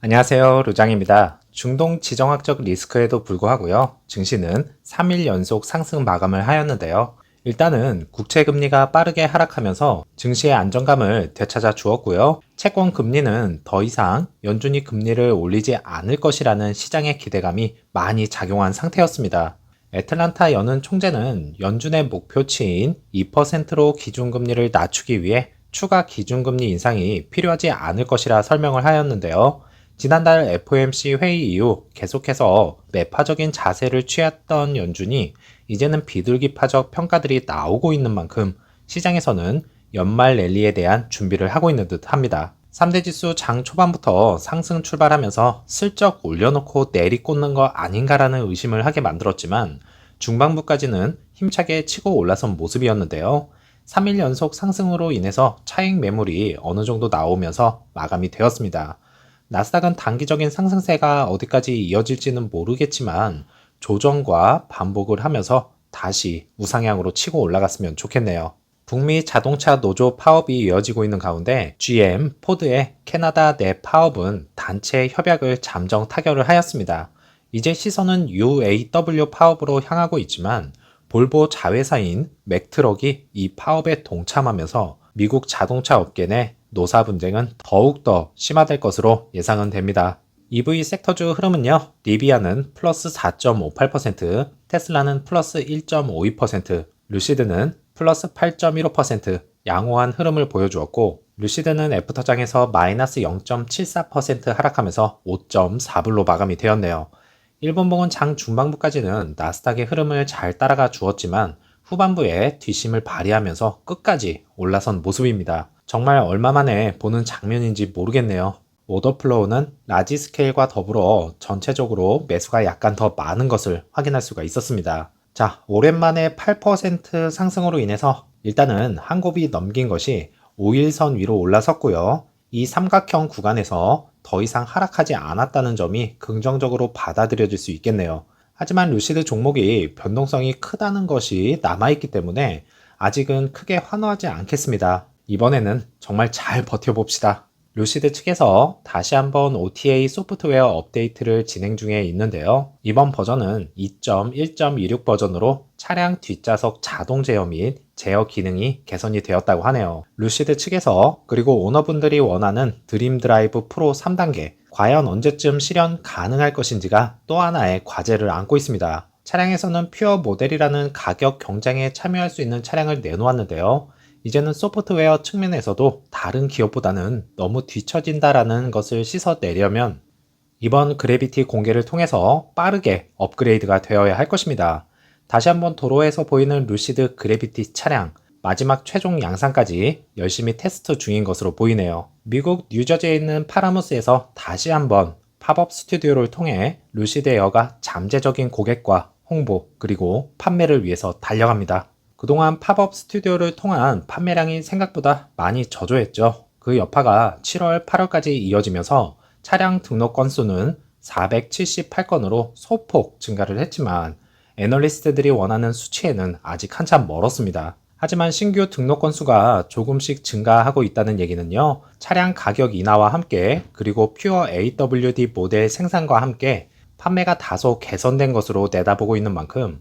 안녕하세요. 루장입니다. 중동 지정학적 리스크에도 불구하고요. 증시는 3일 연속 상승 마감을 하였는데요. 일단은 국채금리가 빠르게 하락하면서 증시의 안정감을 되찾아 주었고요. 채권 금리는 더 이상 연준이 금리를 올리지 않을 것이라는 시장의 기대감이 많이 작용한 상태였습니다. 애틀란타 연은 총재는 연준의 목표치인 2%로 기준금리를 낮추기 위해 추가 기준금리 인상이 필요하지 않을 것이라 설명을 하였는데요. 지난달 FOMC 회의 이후 계속해서 매파적인 자세를 취했던 연준이 이제는 비둘기파적 평가들이 나오고 있는 만큼 시장에서는 연말 랠리에 대한 준비를 하고 있는 듯 합니다. 3대 지수 장 초반부터 상승 출발하면서 슬쩍 올려놓고 내리꽂는 거 아닌가라는 의심을 하게 만들었지만 중반부까지는 힘차게 치고 올라선 모습이었는데요. 3일 연속 상승으로 인해서 차익 매물이 어느 정도 나오면서 마감이 되었습니다. 나스닥은 단기적인 상승세가 어디까지 이어질지는 모르겠지만 조정과 반복을 하면서 다시 우상향으로 치고 올라갔으면 좋겠네요. 북미 자동차 노조 파업이 이어지고 있는 가운데 GM, 포드의 캐나다 내 파업은 단체 협약을 잠정 타결을 하였습니다. 이제 시선은 UAW 파업으로 향하고 있지만 볼보 자회사인 맥트럭이 이 파업에 동참하면서 미국 자동차 업계 내 노사 분쟁은 더욱더 심화될 것으로 예상은 됩니다. EV 섹터주 흐름은요, 리비아는 플러스 4.58%, 테슬라는 플러스 1.52%, 루시드는 플러스 8.15% 양호한 흐름을 보여주었고, 루시드는 애프터장에서 마이너스 0.74% 하락하면서 5.4불로 마감이 되었네요. 일본봉은 장 중반부까지는 나스닥의 흐름을 잘 따라가 주었지만 후반부에 뒷심을 발휘하면서 끝까지 올라선 모습입니다. 정말 얼마 만에 보는 장면인지 모르겠네요. 오더플로우는 라지 스케일과 더불어 전체적으로 매수가 약간 더 많은 것을 확인할 수가 있었습니다. 자, 오랜만에 8% 상승으로 인해서 일단은 한 곱이 넘긴 것이 5일선 위로 올라섰고요. 이 삼각형 구간에서 더 이상 하락하지 않았다는 점이 긍정적으로 받아들여질 수 있겠네요. 하지만 루시드 종목이 변동성이 크다는 것이 남아있기 때문에 아직은 크게 환호하지 않겠습니다. 이번에는 정말 잘 버텨봅시다. 루시드 측에서 다시 한번 OTA 소프트웨어 업데이트를 진행 중에 있는데요. 이번 버전은 2.1.26 버전으로 차량 뒷좌석 자동 제어 및 제어 기능이 개선이 되었다고 하네요. 루시드 측에서 그리고 오너분들이 원하는 드림 드라이브 프로 3단계 과연 언제쯤 실현 가능할 것인지가 또 하나의 과제를 안고 있습니다. 차량에서는 퓨어 모델이라는 가격 경쟁에 참여할 수 있는 차량을 내놓았는데요. 이제는 소프트웨어 측면에서도 다른 기업보다는 너무 뒤처진다라는 것을 씻어내려면 이번 그래비티 공개를 통해서 빠르게 업그레이드가 되어야 할 것입니다. 다시 한번 도로에서 보이는 루시드 그래비티 차량 마지막 최종 양산까지 열심히 테스트 중인 것으로 보이네요. 미국 뉴저지에 있는 파라무스에서 다시 한번 팝업 스튜디오를 통해 루시드 에어가 잠재적인 고객과 홍보 그리고 판매를 위해서 달려갑니다. 그동안 팝업 스튜디오를 통한 판매량이 생각보다 많이 저조했죠. 그 여파가 7월, 8월까지 이어지면서 차량 등록 건수는 478건으로 소폭 증가를 했지만 애널리스트들이 원하는 수치에는 아직 한참 멀었습니다. 하지만 신규 등록 건수가 조금씩 증가하고 있다는 얘기는요, 차량 가격 인하와 함께 그리고 퓨어 AWD 모델 생산과 함께 판매가 다소 개선된 것으로 내다보고 있는 만큼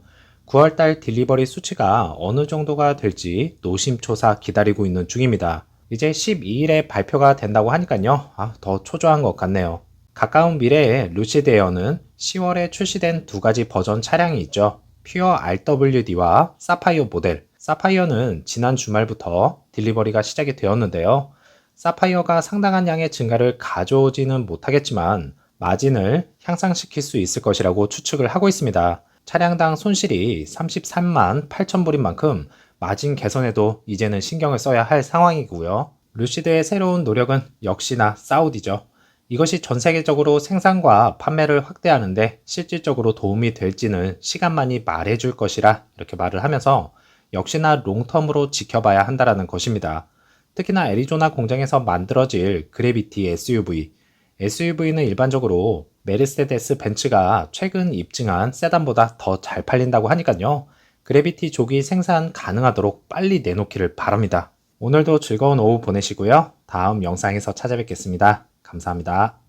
9월달 딜리버리 수치가 어느 정도가 될지 노심초사 기다리고 있는 중입니다. 이제 12일에 발표가 된다고 하니까요, 더 초조한 것 같네요. 가까운 미래에 루시드 에어는 10월에 출시된 두 가지 버전 차량이 있죠. 퓨어 RWD와 사파이어 모델. 사파이어는 지난 주말부터 딜리버리가 시작이 되었는데요. 사파이어가 상당한 양의 증가를 가져오지는 못하겠지만 마진을 향상시킬 수 있을 것이라고 추측을 하고 있습니다. 차량당 손실이 33만 8천 불인 만큼 마진 개선에도 이제는 신경을 써야 할 상황이고요. 루시드의 새로운 노력은 역시나 사우디죠. 이것이 전 세계적으로 생산과 판매를 확대하는데 실질적으로 도움이 될지는 시간만이 말해줄 것이라 이렇게 말을 하면서 역시나 롱텀으로 지켜봐야 한다는 것입니다. 특히나 애리조나 공장에서 만들어질 그래비티 SUV. SUV는 일반적으로 메르세데스 벤츠가 최근 입증한 세단보다 더 잘 팔린다고 하니까요. 그래비티 조기 생산 가능하도록 빨리 내놓기를 바랍니다. 오늘도 즐거운 오후 보내시고요. 다음 영상에서 찾아뵙겠습니다. 감사합니다.